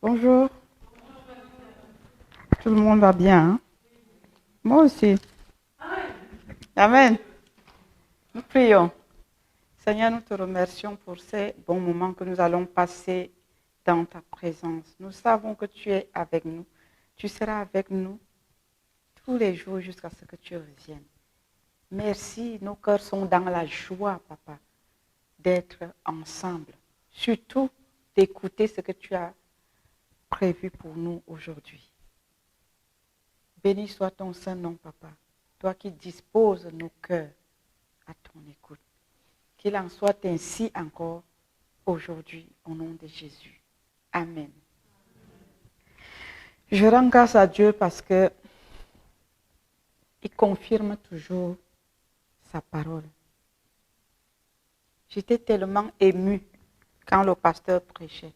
Bonjour, tout le monde va bien, hein? Moi aussi. Amen. Nous prions. Seigneur, nous te remercions pour ces bons moments que nous allons passer dans ta présence. Nous savons que tu es avec nous. Tu seras avec nous tous les jours jusqu'à ce que tu reviennes. Merci, nos cœurs sont dans la joie, Papa, d'être ensemble. Surtout d'écouter ce que tu as prévu pour nous aujourd'hui. Béni soit ton Saint-Nom, Papa, toi qui disposes nos cœurs à ton écoute. Qu'il en soit ainsi encore aujourd'hui, au nom de Jésus. Amen. Je rends grâce à Dieu parce que il confirme toujours sa parole. J'étais tellement émue quand le pasteur prêchait.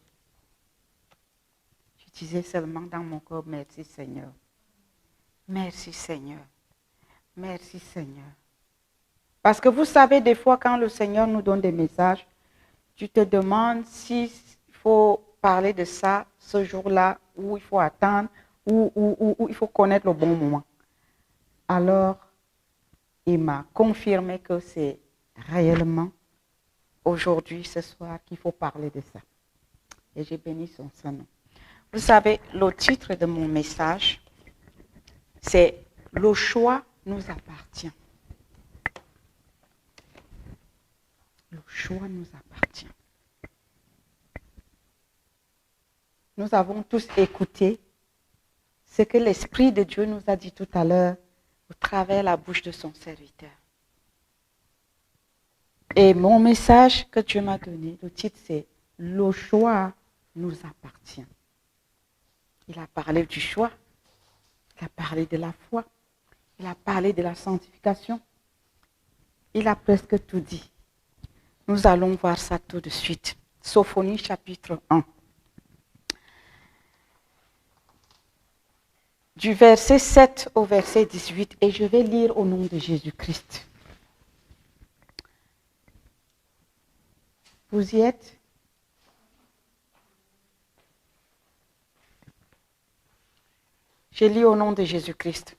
Je disais seulement dans mon corps, merci Seigneur. Merci Seigneur. Merci Seigneur. Parce que vous savez, des fois, quand le Seigneur nous donne des messages, tu te demandes s'il faut parler de ça ce jour-là, ou il faut attendre, ou il faut connaître le bon moment. Alors, il m'a confirmé que c'est réellement aujourd'hui, ce soir, qu'il faut parler de ça. Et j'ai béni son Saint-Nom. Vous savez, le titre de mon message, c'est « Le choix nous appartient ». Le choix nous appartient. Nous avons tous écouté ce que l'Esprit de Dieu nous a dit tout à l'heure au travers la bouche de son serviteur. Et mon message que Dieu m'a donné, le titre c'est « Le choix nous appartient ». Il a parlé du choix, il a parlé de la foi, il a parlé de la sanctification. Il a presque tout dit. Nous allons voir ça tout de suite. Sophonie chapitre 1. Du verset 7 au verset 18, et je vais lire au nom de Jésus-Christ. Vous y êtes? Je lis au nom de Jésus-Christ.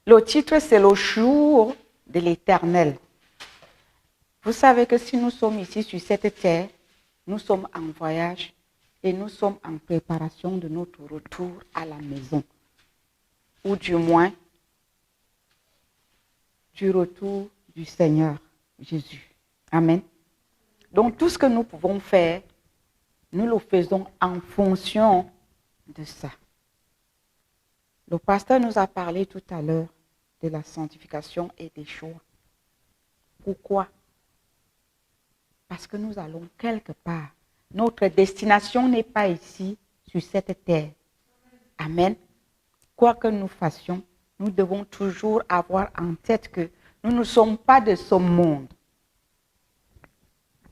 Le titre, c'est « Le jour de l'Éternel ». Vous savez que si nous sommes ici sur cette terre, nous sommes en voyage et nous sommes en préparation de notre retour à la maison. Ou du moins, du retour du Seigneur Jésus. Amen. Donc tout ce que nous pouvons faire, nous le faisons en fonction de ça. Le pasteur nous a parlé tout à l'heure de la sanctification et des choix. Pourquoi? Parce que nous allons quelque part. Notre destination n'est pas ici, sur cette terre. Amen. Quoi que nous fassions, nous devons toujours avoir en tête que nous ne sommes pas de ce monde.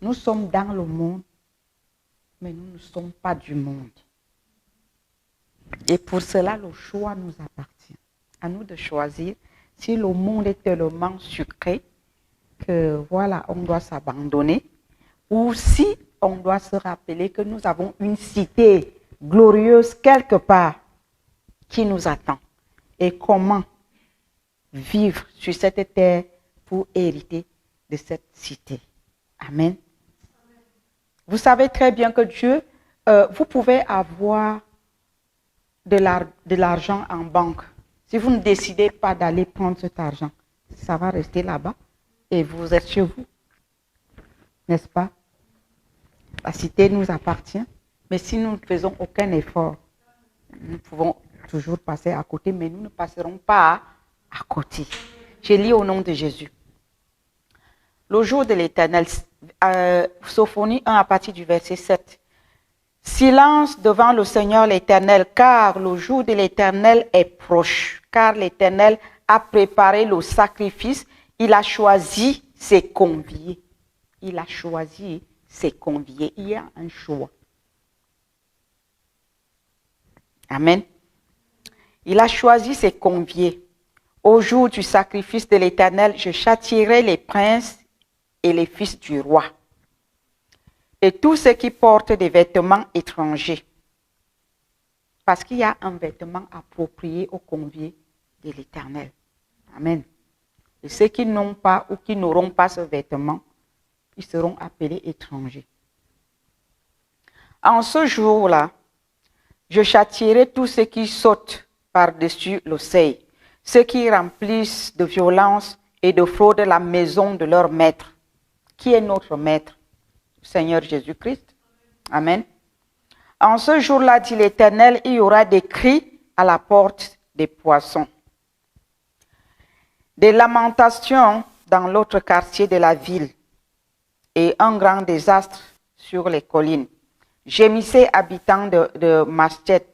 Nous sommes dans le monde, mais nous ne sommes pas du monde. Et pour cela, le choix nous appartient. À nous de choisir si le monde est tellement sucré que voilà, on doit s'abandonner. Ou si on doit se rappeler que nous avons une cité glorieuse quelque part qui nous attend. Et comment vivre sur cette terre pour hériter de cette cité. Amen. Vous savez très bien que Dieu, vous pouvez avoir de l'argent en banque. Si vous ne décidez pas d'aller prendre cet argent, ça va rester là-bas et vous êtes chez vous. N'est-ce pas? La cité nous appartient, mais si nous ne faisons aucun effort, nous pouvons toujours passer à côté, mais nous ne passerons pas à côté. Je lis au nom de Jésus. Le jour de l'Éternel, Sophonie 1 à partir du verset 7. Silence devant le Seigneur l'Éternel, car le jour de l'Éternel est proche. Car l'Éternel a préparé le sacrifice, il a choisi ses conviés. Il a choisi ses conviés. Il y a un choix. Amen. Il a choisi ses conviés. Au jour du sacrifice de l'Éternel, je châtierai les princes et les fils du roi, et tous ceux qui portent des vêtements étrangers. Parce qu'il y a un vêtement approprié aux conviés de l'Éternel. Amen. Et ceux qui n'ont pas ou qui n'auront pas ce vêtement, ils seront appelés étrangers. En ce jour-là, je châtierai tous ceux qui sautent par-dessus le seuil, ceux qui remplissent de violence et de fraude la maison de leur maître. Qui est notre maître? Le Seigneur Jésus-Christ. Amen. En ce jour-là, dit l'Éternel, il y aura des cris à la porte des poissons, des lamentations dans l'autre quartier de la ville et un grand désastre sur les collines. Gémissez, habitants de Maschet,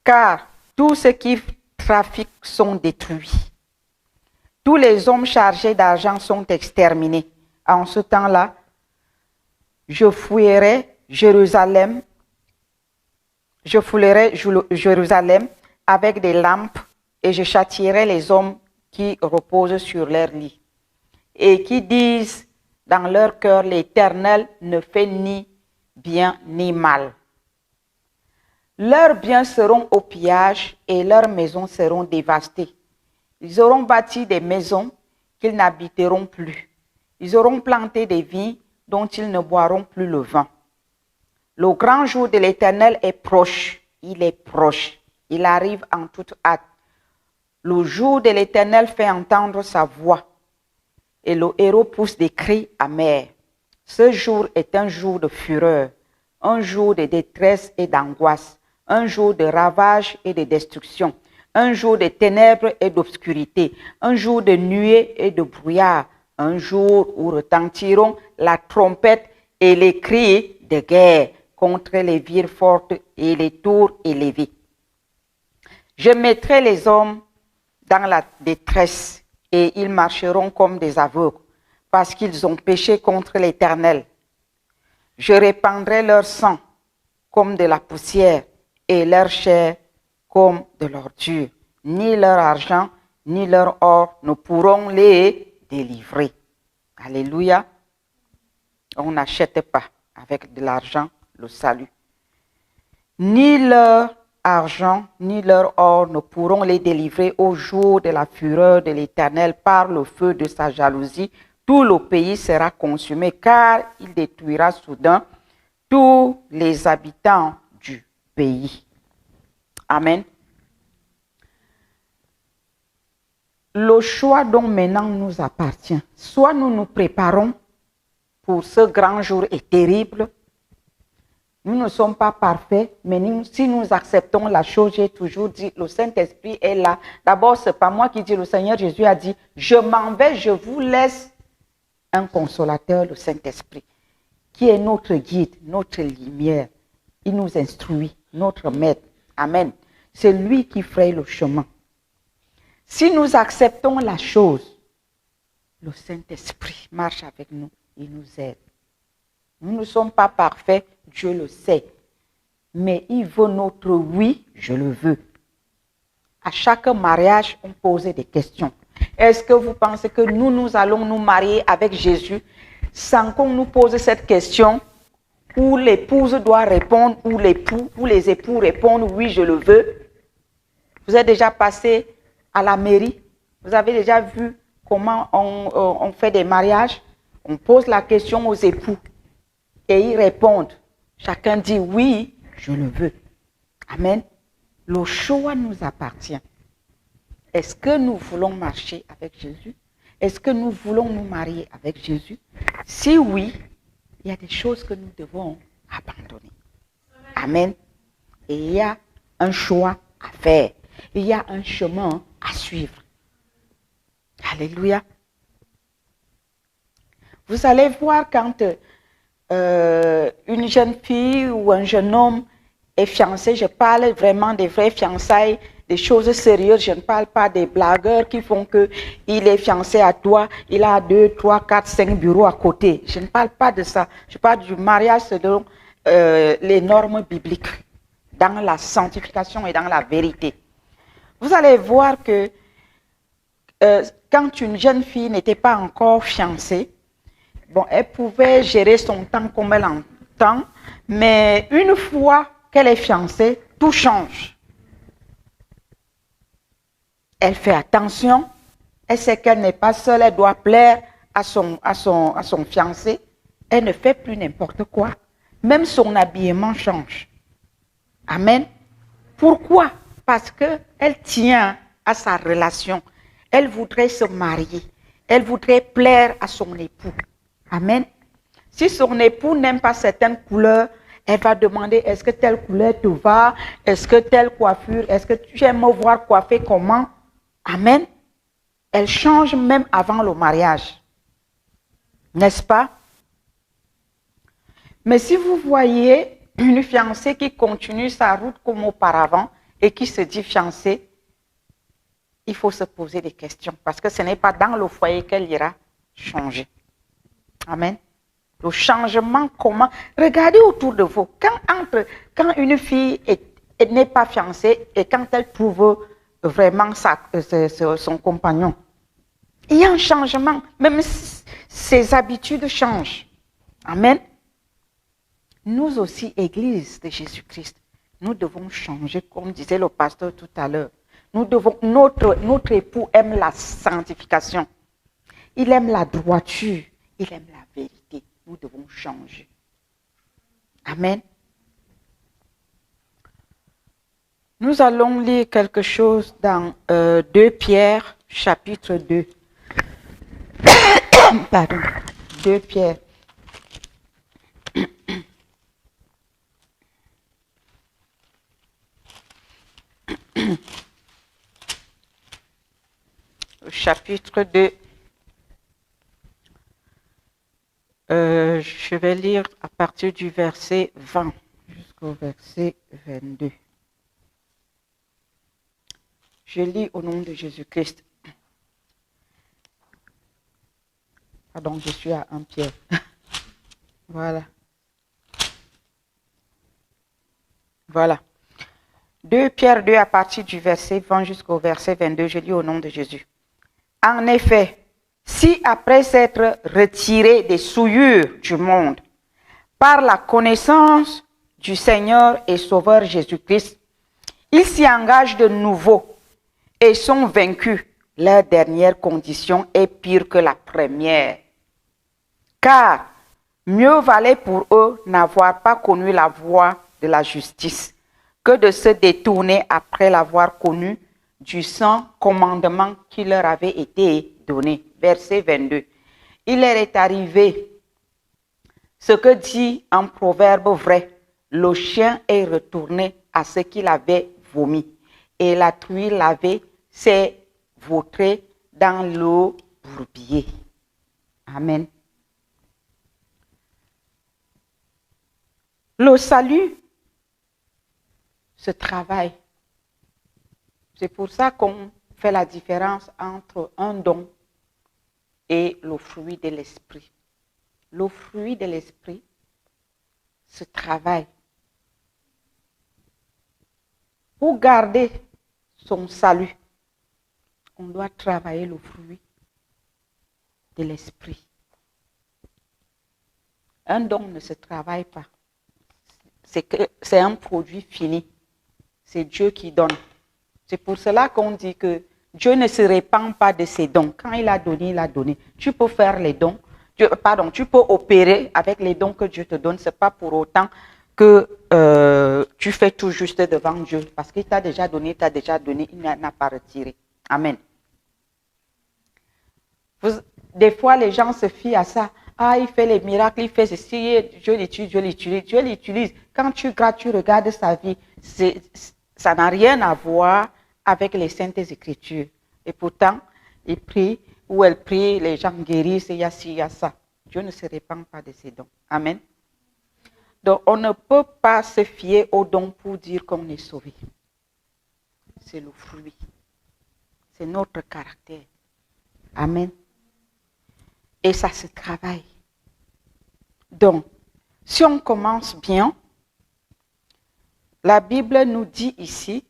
car tous ceux qui trafiquent sont détruits. Tous les hommes chargés d'argent sont exterminés. En ce temps-là, je fouillerai Jérusalem avec des lampes et je châtierai les hommes qui reposent sur leur lit et qui disent dans leur cœur, l'Éternel ne fait ni bien ni mal. Leurs biens seront au pillage et leurs maisons seront dévastées. Ils auront bâti des maisons qu'ils n'habiteront plus. Ils auront planté des vignes dont ils ne boiront plus le vin. Le grand jour de l'Éternel est proche. Il est proche. Il arrive en toute hâte. Le jour de l'Éternel fait entendre sa voix et le héros pousse des cris amers. Ce jour est un jour de fureur, un jour de détresse et d'angoisse, un jour de ravage et de destruction, un jour de ténèbres et d'obscurité, un jour de nuée et de brouillard, un jour où retentiront la trompette et les cris de guerre contre les villes fortes et les tours élevées. Je mettrai les hommes dans la détresse et ils marcheront comme des aveugles parce qu'ils ont péché contre l'Éternel. Je répandrai leur sang comme de la poussière et leur chair comme de l'ordure. Ni leur argent, ni leur or ne pourront les délivrer. Alléluia. On n'achète pas avec de l'argent le salut. Ni leur argent, ni leur or ne pourront les délivrer au jour de la fureur de l'Éternel par le feu de sa jalousie. Tout le pays sera consumé car il détruira soudain tous les habitants du pays. Amen. Le choix donc maintenant nous appartient. Soit nous nous préparons pour ce grand jour et terrible. Nous ne sommes pas parfaits, mais si nous acceptons la chose, j'ai toujours dit, le Saint-Esprit est là. D'abord, ce n'est pas moi qui dis, le Seigneur Jésus a dit, je m'en vais, je vous laisse un consolateur, le Saint-Esprit, qui est notre guide, notre lumière. Il nous instruit, notre maître. Amen. C'est lui qui fraye le chemin. Si nous acceptons la chose, le Saint-Esprit marche avec nous, il nous aide. Nous ne sommes pas parfaits, Dieu le sait. Mais il veut notre oui, je le veux. À chaque mariage, on posait des questions. Est-ce que vous pensez que nous allons nous marier avec Jésus sans qu'on nous pose cette question où l'épouse doit répondre, où l'époux, où les époux répondent oui, je le veux? Vous êtes déjà passé à la mairie? Vous avez déjà vu comment on fait des mariages? On pose la question aux époux et ils répondent. Chacun dit oui, je le veux. Amen. Le choix nous appartient. Est-ce que nous voulons marcher avec Jésus? Est-ce que nous voulons nous marier avec Jésus? Si oui, il y a des choses que nous devons abandonner. Amen. Et il y a un choix à faire. Il y a un chemin à suivre. Alléluia. Vous allez voir quand une jeune fille ou un jeune homme est fiancé, je parle vraiment des vraies fiançailles, des choses sérieuses, je ne parle pas des blagueurs qui font qu'il est fiancé à toi, il a 2, 3, 4, 5 bureaux à côté. Je ne parle pas de ça. Je parle du mariage selon les normes bibliques, dans la sanctification et dans la vérité. Vous allez voir que quand une jeune fille n'était pas encore fiancée, bon, elle pouvait gérer son temps comme elle entend, mais une fois qu'elle est fiancée, tout change. Elle fait attention. Elle sait qu'elle n'est pas seule. Elle doit plaire à son fiancé. Elle ne fait plus n'importe quoi. Même son habillement change. Amen. Pourquoi? Parce qu'elle tient à sa relation. Elle voudrait se marier. Elle voudrait plaire à son époux. Amen. Si son époux n'aime pas certaines couleurs, elle va demander, est-ce que telle couleur te va? Est-ce que telle coiffure? Est-ce que tu aimes me voir coiffer comment? Amen. Elle change même avant le mariage. N'est-ce pas? Mais si vous voyez une fiancée qui continue sa route comme auparavant et qui se dit fiancée, il faut se poser des questions parce que ce n'est pas dans le foyer qu'elle ira changer. Amen. Le changement, comment? Regardez autour de vous. Quand une fille n'est pas fiancée et quand elle trouve vraiment son compagnon, il y a un changement. Même ses habitudes changent. Amen. Nous aussi, Église de Jésus-Christ, nous devons changer, comme disait le pasteur tout à l'heure. Notre époux aime la sanctification. Il aime la droiture. Il aime la vérité. Nous devons changer. Amen. Nous allons lire quelque chose dans 2 Pierre, chapitre 2. Pardon. 2 Pierre. Chapitre 2. Je vais lire à partir du verset 20 jusqu'au verset 22. Je lis au nom de Jésus-Christ. Pardon, je suis à 1 Pierre. Voilà. Voilà. 2 Pierre 2 à partir du verset 20 jusqu'au verset 22. Je lis au nom de Jésus. En effet, si après s'être retiré des souillures du monde, par la connaissance du Seigneur et Sauveur Jésus-Christ, ils s'y engagent de nouveau et sont vaincus, leur dernière condition est pire que la première. Car mieux valait pour eux n'avoir pas connu la voie de la justice que de se détourner après l'avoir connu du saint commandement qui leur avait été donné. Verset 22. Il leur est arrivé ce que dit un proverbe vrai. Le chien est retourné à ce qu'il avait vomi et la truie lavée s'est vautrée dans le bourbier. Amen. Le salut se travaille. C'est pour ça qu'on fait la différence entre un don et le fruit de l'esprit. Le fruit de l'esprit se travaille. Pour garder son salut, on doit travailler le fruit de l'esprit. Un don ne se travaille pas. C'est un produit fini. C'est Dieu qui donne. C'est pour cela qu'on dit que Dieu ne se répand pas de ses dons. Quand il a donné, il a donné. Tu peux faire les dons. Tu peux opérer avec les dons que Dieu te donne. Ce n'est pas pour autant que tu fais tout juste devant Dieu. Parce qu'il t'a déjà donné, il n'a pas retiré. Amen. Des fois, les gens se fient à ça. Ah, il fait les miracles, il fait ceci, Dieu l'utilise. Quand tu regardes sa vie, ça n'a rien à voir avec les saintes écritures. Et pourtant, il prie, ou elle prie, les gens guérissent, il y a ci, il y a ça. Dieu ne se répand pas de ses dons. Amen. Donc, on ne peut pas se fier aux dons pour dire qu'on est sauvé. C'est le fruit. C'est notre caractère. Amen. Et ça se travaille. Donc, si on commence bien, la Bible nous dit ici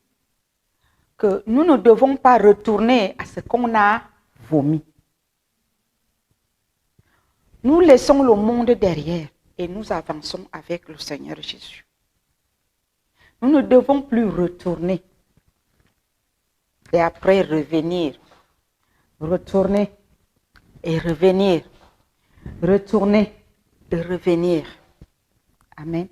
que nous ne devons pas retourner à ce qu'on a vomi. Nous laissons le monde derrière et nous avançons avec le Seigneur Jésus. Nous ne devons plus retourner et après revenir. Retourner et revenir. Retourner et revenir. Amen.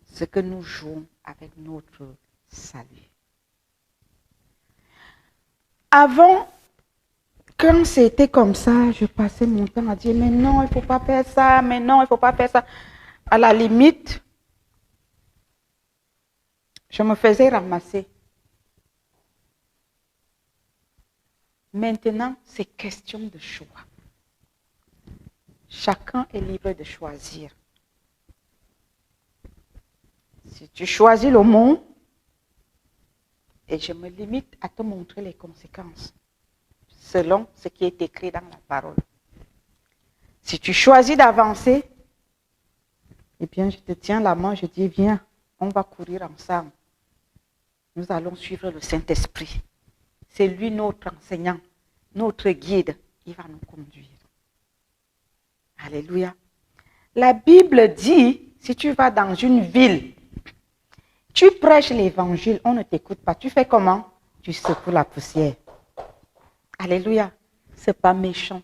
Ce que nous jouons avec notre salut. Avant, quand c'était comme ça, je passais mon temps à dire, mais non, il ne faut pas faire ça, mais non, il ne faut pas faire ça. À la limite, je me faisais ramasser. Maintenant, c'est question de choix. Chacun est libre de choisir. Si tu choisis le monde, et je me limite à te montrer les conséquences, selon ce qui est écrit dans la parole. Si tu choisis d'avancer, eh bien, je te tiens la main, je dis, viens, on va courir ensemble. Nous allons suivre le Saint-Esprit. C'est lui notre enseignant, notre guide. Il va nous conduire. Alléluia. La Bible dit, si tu vas dans une ville, tu prêches l'évangile, on ne t'écoute pas. Tu fais comment? Tu secoues la poussière. Alléluia. Ce n'est pas méchant.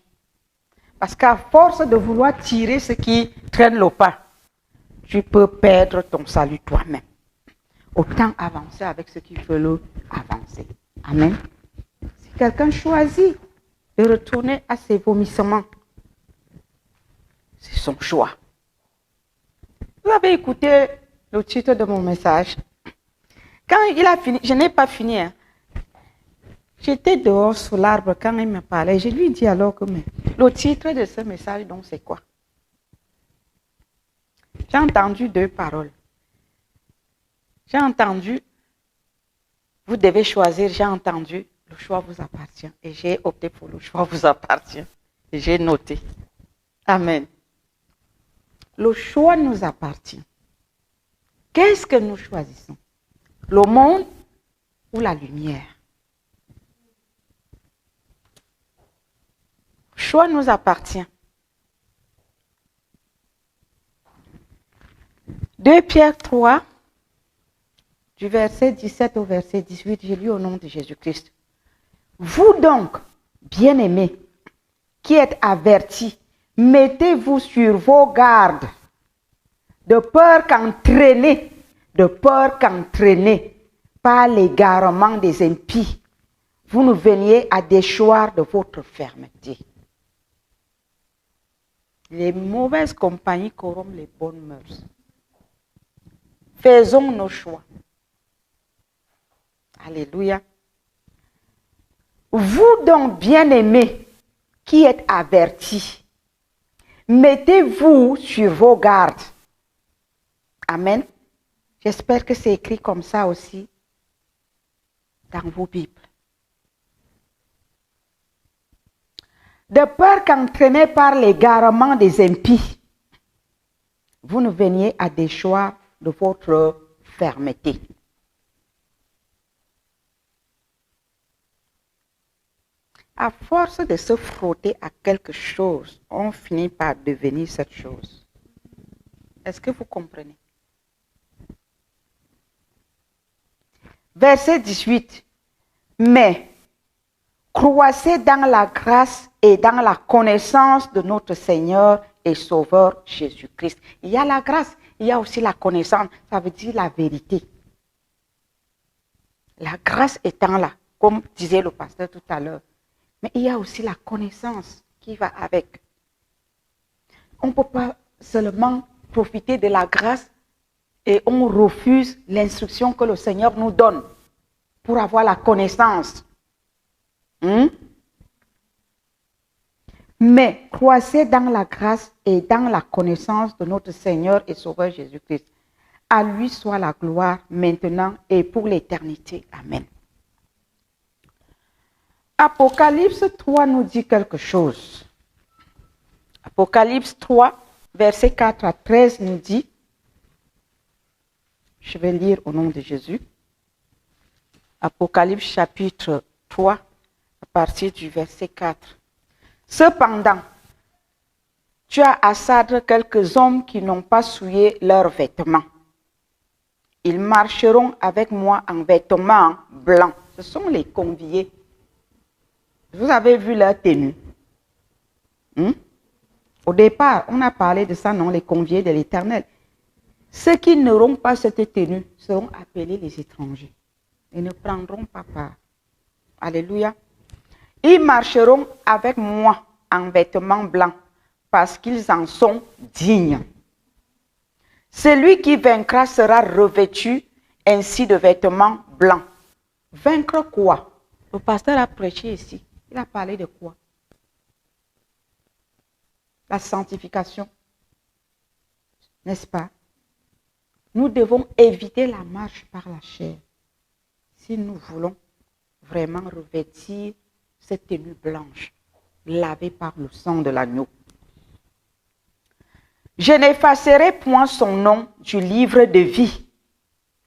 Parce qu'à force de vouloir tirer ce qui traîne le pas, tu peux perdre ton salut toi-même. Autant avancer avec ce qui veut avancer. Amen. Si quelqu'un choisit de retourner à ses vomissements, c'est son choix. Vous avez écouté le titre de mon message. Quand il a fini, je n'ai pas fini. J'étais dehors sous l'arbre quand il me parlait. Je lui dis alors que le titre de ce message, donc, c'est quoi? J'ai entendu deux paroles. J'ai entendu, vous devez choisir. J'ai entendu, le choix vous appartient. Et j'ai opté pour le choix vous appartient. Et j'ai noté. Amen. Le choix nous appartient. Qu'est-ce que nous choisissons? Le monde ou la lumière? Le choix nous appartient. 2 Pierre 3, du verset 17 au verset 18, j'ai lu au nom de Jésus-Christ. Vous donc, bien-aimés, qui êtes avertis, mettez-vous sur vos gardes, de peur qu'entraînés par l'égarement des impies, vous ne veniez à déchoir de votre fermeté. Les mauvaises compagnies corrompent les bonnes mœurs. Faisons nos choix. Alléluia. Vous donc, bien-aimés, qui êtes avertis, mettez-vous sur vos gardes. Amen. J'espère que c'est écrit comme ça aussi dans vos Bibles. De peur qu'entraînés par l'égarement des impies, vous ne veniez à déchoir de votre fermeté. À force de se frotter à quelque chose, on finit par devenir cette chose. Est-ce que vous comprenez? Verset 18. Mais croissez dans la grâce et dans la connaissance de notre Seigneur et Sauveur Jésus-Christ. Il y a la grâce, il y a aussi la connaissance, ça veut dire la vérité. La grâce étant là, comme disait le pasteur tout à l'heure. Mais il y a aussi la connaissance qui va avec. On ne peut pas seulement profiter de la grâce et on refuse l'instruction que le Seigneur nous donne pour avoir la connaissance. Mais croissez dans la grâce et dans la connaissance de notre Seigneur et Sauveur Jésus-Christ. À lui soit la gloire maintenant et pour l'éternité. Amen. Apocalypse 3 nous dit quelque chose. Apocalypse 3, versets 4 à 13 nous dit, je vais lire au nom de Jésus. Apocalypse chapitre 3, à partir du verset 4. Cependant, tu as à Sardre quelques hommes qui n'ont pas souillé leurs vêtements. Ils marcheront avec moi en vêtements blancs. Ce sont les conviés. Vous avez vu leur tenue. Au départ, on a parlé de ça, non, les conviés de l'Éternel. Ceux qui n'auront pas cette tenue seront appelés les étrangers et ne prendront pas part. Alléluia. Ils marcheront avec moi en vêtements blancs parce qu'ils en sont dignes. Celui qui vaincra sera revêtu ainsi de vêtements blancs. Vaincre quoi? Le pasteur a prêché ici. Il a parlé de quoi? La sanctification. N'est-ce pas? Nous devons éviter la marche par la chair si nous voulons vraiment revêtir cette tenue blanche, lavée par le sang de l'agneau. Je n'effacerai point son nom du livre de vie,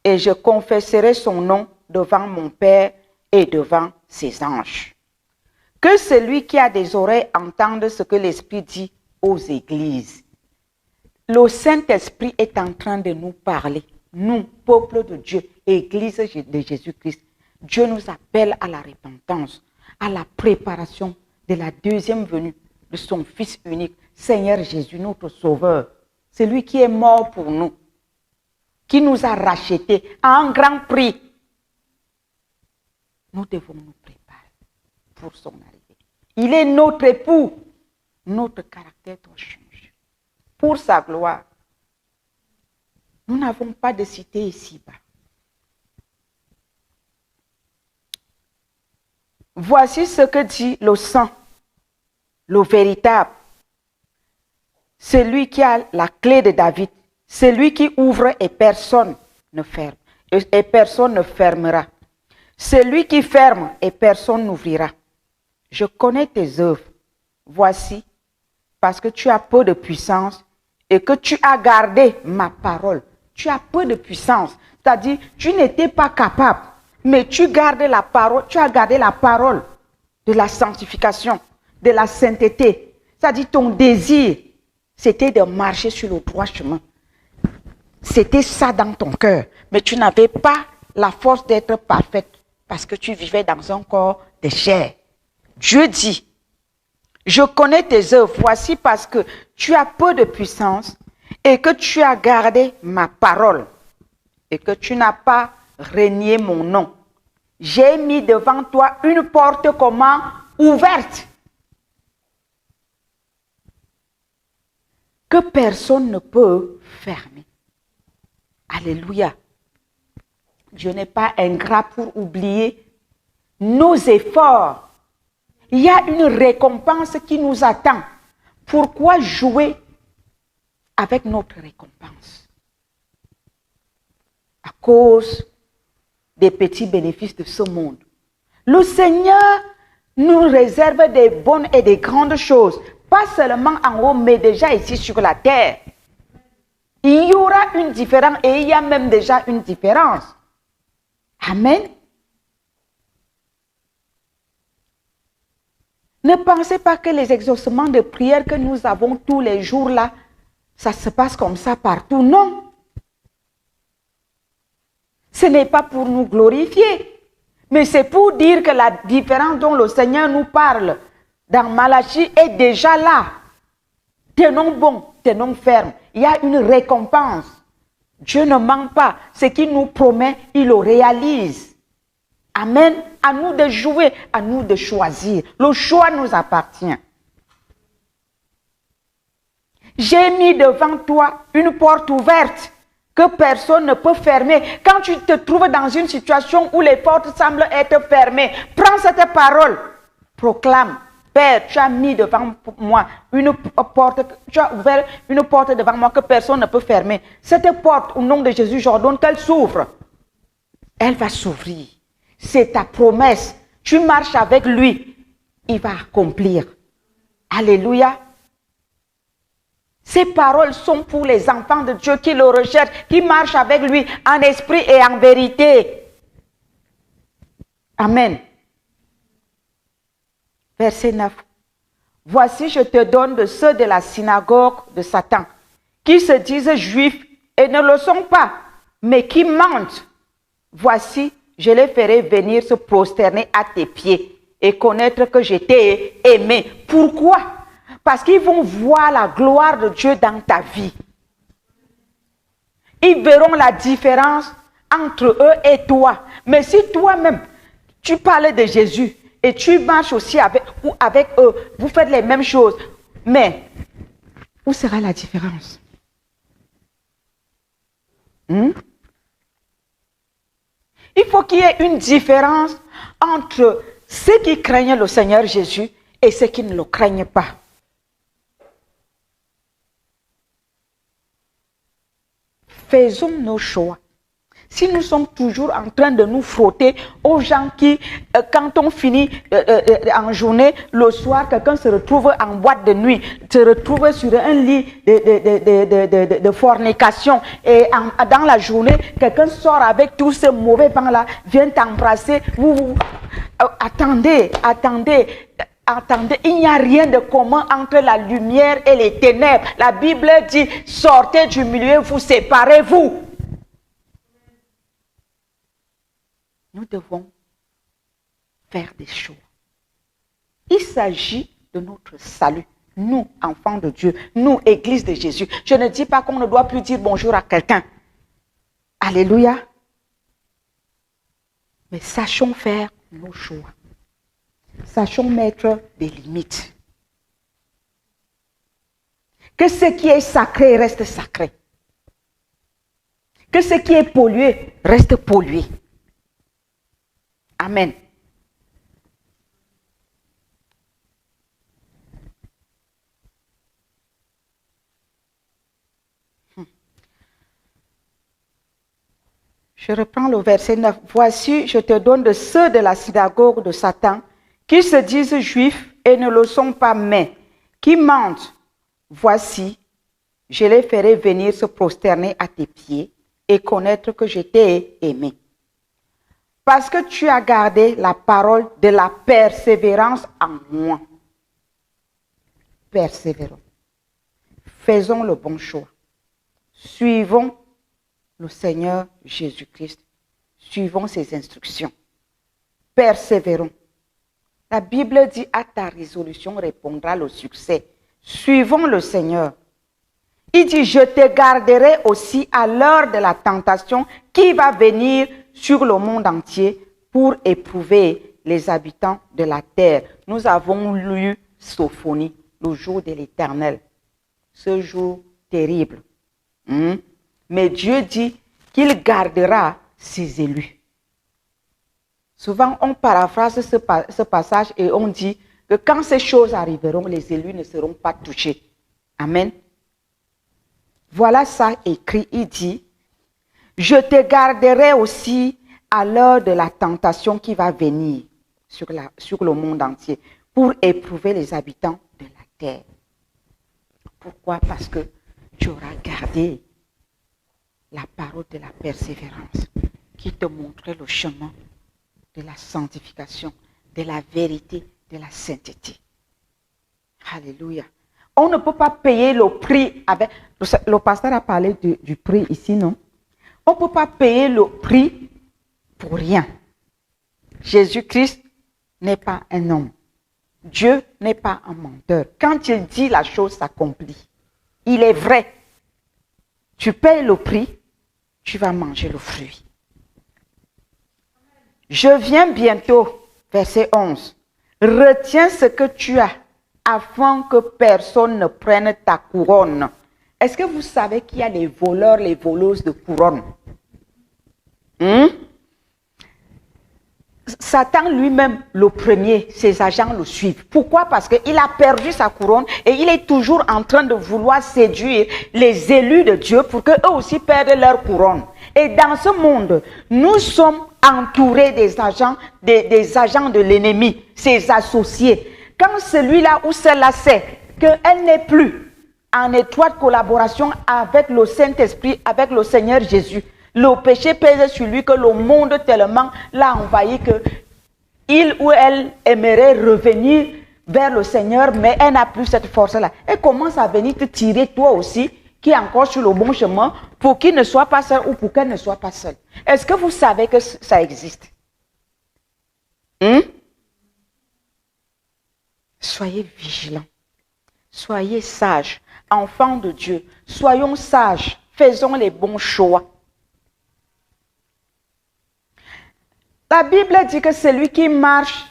et je confesserai son nom devant mon Père et devant ses anges. Que celui qui a des oreilles entende ce que l'Esprit dit aux églises. Le Saint-Esprit est en train de nous parler, nous, peuple de Dieu, Église de Jésus-Christ. Dieu nous appelle à la repentance, à la préparation de la deuxième venue de son Fils unique, Seigneur Jésus, notre Sauveur. C'est lui qui est mort pour nous, qui nous a rachetés à un grand prix. Nous devons nous préparer pour son arrivée. Il est notre époux. Notre caractère doit changer. Pour sa gloire. Nous n'avons pas de cité ici-bas. Voici ce que dit le sang, le véritable. Celui qui a la clé de David, celui qui ouvre et personne ne ferme, et personne ne fermera. Celui qui ferme et personne n'ouvrira. Je connais tes œuvres. Voici, parce que tu as peu de puissance et que tu as gardé ma parole. Tu as peu de puissance, c'est-à-dire tu n'étais pas capable, mais tu gardes la parole, tu as gardé la parole de la sanctification, de la sainteté. C'est-à-dire ton désir, c'était de marcher sur le droit chemin. C'était ça dans ton cœur, mais tu n'avais pas la force d'être parfaite parce que tu vivais dans un corps de chair. Dieu dit, je connais tes œuvres, voici parce que tu as peu de puissance et que tu as gardé ma parole et que tu n'as pas renié mon nom. J'ai mis devant toi une porte comment? Ouverte. Que personne ne peut fermer. Alléluia. Dieu n'est pas ingrat pour oublier nos efforts. Il y a une récompense qui nous attend. Pourquoi jouer avec notre récompense? À cause des petits bénéfices de ce monde. Le Seigneur nous réserve des bonnes et des grandes choses. Pas seulement en haut, mais déjà ici sur la terre. Il y aura une différence et il y a même déjà une différence. Amen. Ne pensez pas que les exaucements de prière que nous avons tous les jours là, ça se passe comme ça partout. Non. Ce n'est pas pour nous glorifier, mais c'est pour dire que la différence dont le Seigneur nous parle dans Malachie est déjà là. Tenons bon, tenons ferme. Il y a une récompense. Dieu ne ment pas. Ce qu'il nous promet, il le réalise. Amen. À nous de jouer, à nous de choisir. Le choix nous appartient. J'ai mis devant toi une porte ouverte que personne ne peut fermer. Quand tu te trouves dans une situation où les portes semblent être fermées, prends cette parole, proclame. Père, tu as mis devant moi une porte, tu as ouvert une porte devant moi que personne ne peut fermer. Cette porte, au nom de Jésus, j'ordonne qu'elle s'ouvre. Elle va s'ouvrir. C'est ta promesse. Tu marches avec lui. Il va accomplir. Alléluia. Ces paroles sont pour les enfants de Dieu qui le recherchent, qui marchent avec lui en esprit et en vérité. Amen. Verset 9. Voici, je te donne de ceux de la synagogue de Satan, qui se disent juifs et ne le sont pas, mais qui mentent, voici, je les ferai venir se prosterner à tes pieds et connaître que je t'ai aimé. Pourquoi? Parce qu'ils vont voir la gloire de Dieu dans ta vie. Ils verront la différence entre eux et toi. Mais si toi-même, tu parles de Jésus et tu marches aussi avec eux, vous faites les mêmes choses, mais où sera la différence? Il faut qu'il y ait une différence entre ceux qui craignent le Seigneur Jésus et ceux qui ne le craignent pas. Faisons nos choix. Si nous sommes toujours en train de nous frotter aux gens qui, quand on finit en journée, le soir, quelqu'un se retrouve en boîte de nuit, se retrouve sur un lit de fornication, et dans la journée, quelqu'un sort avec tous ces mauvais vents-là, vient t'embrasser. Attendez, il n'y a rien de commun entre la lumière et les ténèbres. La Bible dit, sortez du milieu, vous séparez-vous. Nous devons faire des choix. Il s'agit de notre salut. Nous, enfants de Dieu, nous, Église de Jésus. Je ne dis pas qu'on ne doit plus dire bonjour à quelqu'un. Alléluia. Mais sachons faire nos choix. Sachons mettre des limites. Que ce qui est sacré reste sacré. Que ce qui est pollué reste pollué. Amen. Je reprends le verset 9. Voici, je te donne de ceux de la synagogue de Satan qui se disent juifs et ne le sont pas, mais qui mentent. Voici, je les ferai venir se prosterner à tes pieds et connaître que je t'ai aimé. Parce que tu as gardé la parole de la persévérance en moi. Persévérons. Faisons le bon choix. Suivons le Seigneur Jésus-Christ. Suivons ses instructions. Persévérons. La Bible dit, à ta résolution répondra le succès. Suivons le Seigneur. Il dit, je te garderai aussi à l'heure de la tentation qui va venir sur le monde entier pour éprouver les habitants de la terre. Nous avons lu Sophonie, le jour de l'Éternel. Ce jour terrible. Mais Dieu dit qu'il gardera ses élus. Souvent, on paraphrase ce passage et on dit que quand ces choses arriveront, les élus ne seront pas touchés. Amen. Voilà ça écrit, il dit, je te garderai aussi à l'heure de la tentation qui va venir sur le monde entier pour éprouver les habitants de la terre. Pourquoi? Parce que tu auras gardé la parole de la persévérance qui te montrait le chemin de la sanctification, de la vérité, de la sainteté. Alléluia. On ne peut pas payer le prix avec... Le pasteur a parlé du prix ici, non? On ne peut pas payer le prix pour rien. Jésus-Christ n'est pas un homme. Dieu n'est pas un menteur. Quand il dit la chose s'accomplit. Il est vrai. Tu payes le prix, tu vas manger le fruit. Je viens bientôt, verset 11. Retiens ce que tu as afin que personne ne prenne ta couronne. Est-ce que vous savez qu'il y a les voleurs, les voleuses de couronne? Satan lui-même, le premier, ses agents le suivent. Pourquoi? Parce qu'il a perdu sa couronne et il est toujours en train de vouloir séduire les élus de Dieu pour qu'eux aussi perdent leur couronne. Et dans ce monde, nous sommes entourés des agents de l'ennemi, ses associés. Quand celui-là ou celle-là sait qu'elle n'est plus en étroite collaboration avec le Saint-Esprit, avec le Seigneur Jésus, le péché pèse sur lui que le monde tellement l'a envahi que il ou elle aimerait revenir vers le Seigneur, mais elle n'a plus cette force-là. Elle commence à venir te tirer toi aussi, qui est encore sur le bon chemin pour qu'il ne soit pas seul ou pour qu'elle ne soit pas seule. Est-ce que vous savez que ça existe? Soyez vigilants. Soyez sages. Enfants de Dieu. Soyons sages. Faisons les bons choix. La Bible dit que celui qui marche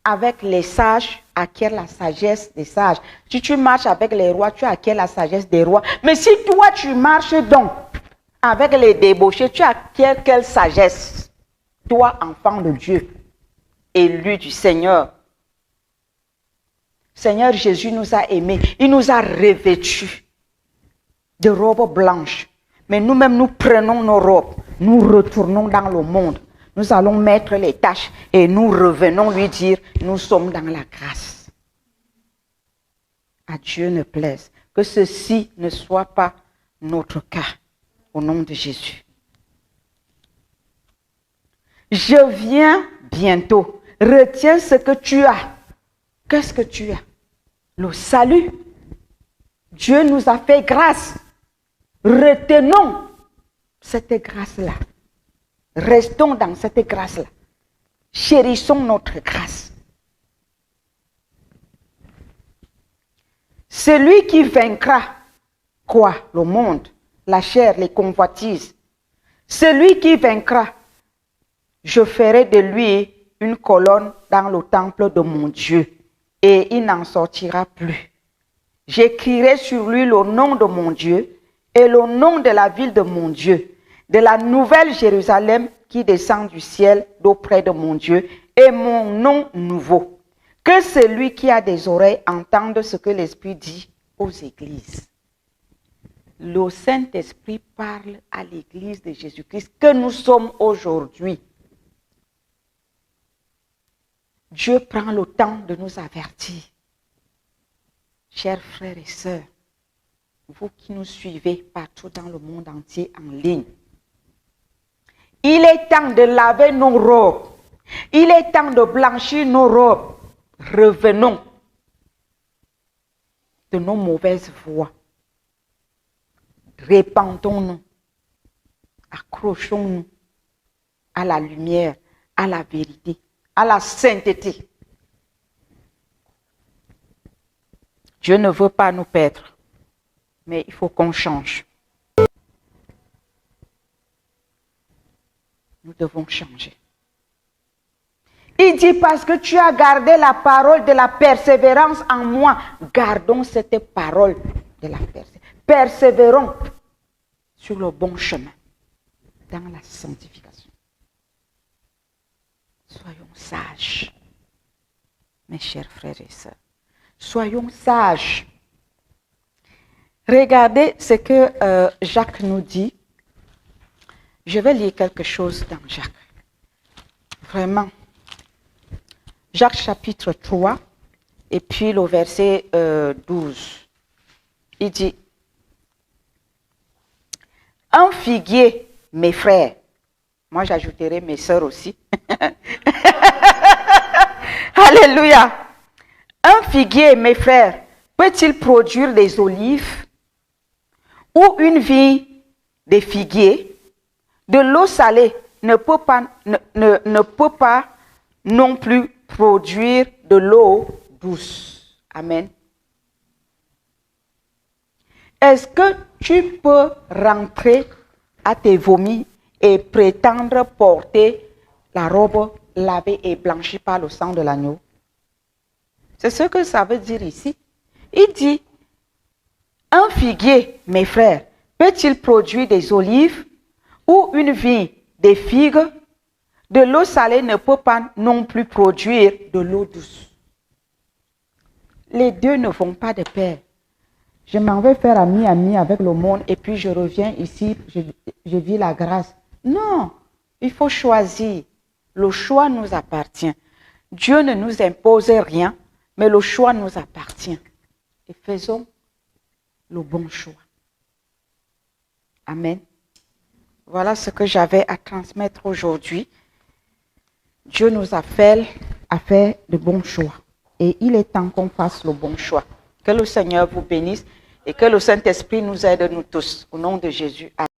avec les sages acquiert la sagesse des sages. Si tu marches avec les rois, tu acquiers la sagesse des rois. Mais si toi, tu marches donc avec les débauchés, tu acquiers quelle sagesse? Toi, enfant de Dieu, élu du Seigneur. Seigneur Jésus nous a aimés. Il nous a revêtus de robes blanches. Mais nous-mêmes, nous prenons nos robes. Nous retournons dans le monde. Nous allons mettre les tâches et nous revenons lui dire, nous sommes dans la grâce. À Dieu ne plaise que ceci ne soit pas notre cas. Au nom de Jésus. Je viens bientôt. Retiens ce que tu as. Qu'est-ce que tu as? Le salut. Dieu nous a fait grâce. Retenons cette grâce-là. Restons dans cette grâce-là. Chérissons notre grâce. Celui qui vaincra, quoi? Le monde, la chair, les convoitises. Celui qui vaincra, je ferai de lui une colonne dans le temple de mon Dieu, et il n'en sortira plus. J'écrirai sur lui le nom de mon Dieu et le nom de la ville de mon Dieu, de la nouvelle Jérusalem qui descend du ciel d'auprès de mon Dieu, et mon nom nouveau. Que celui qui a des oreilles entende ce que l'Esprit dit aux églises. Le Saint-Esprit parle à l'église de Jésus-Christ que nous sommes aujourd'hui. Dieu prend le temps de nous avertir. Chers frères et sœurs, vous qui nous suivez partout dans le monde entier en ligne, il est temps de laver nos robes. Il est temps de blanchir nos robes. Revenons de nos mauvaises voies. Répandons-nous. Accrochons-nous à la lumière, à la vérité, à la sainteté. Dieu ne veut pas nous perdre, mais il faut qu'on change. Nous devons changer. Il dit parce que tu as gardé la parole de la persévérance en moi. Gardons cette parole de la persévérance. Persévérons sur le bon chemin, dans la sanctification. Soyons sages, mes chers frères et sœurs. Soyons sages. Regardez ce que Jacques nous dit. Je vais lire quelque chose dans Jacques. Vraiment. Jacques chapitre 3 et puis le verset 12. Il dit, un figuier, mes frères, moi j'ajouterai mes sœurs aussi. Alléluia. Un figuier, mes frères, peut-il produire des olives ou une vigne des figuiers? De l'eau salée ne peut pas non plus produire de l'eau douce. Amen. Est-ce que tu peux rentrer à tes vomis et prétendre porter la robe lavée et blanchie par le sang de l'agneau? C'est ce que ça veut dire ici. Il dit, un figuier, mes frères, peut-il produire des olives ou une vigne des figues? De l'eau salée ne peut pas non plus produire de l'eau douce. Les deux ne vont pas de pair. Je m'en vais faire ami avec le monde et puis je reviens ici, je vis la grâce. Non, il faut choisir. Le choix nous appartient. Dieu ne nous impose rien, mais le choix nous appartient. Et faisons le bon choix. Amen. Voilà ce que j'avais à transmettre aujourd'hui. Dieu nous appelle à faire de bons choix. Et il est temps qu'on fasse le bon choix. Que le Seigneur vous bénisse. Et que le Saint-Esprit nous aide, nous tous. Au nom de Jésus. Amen.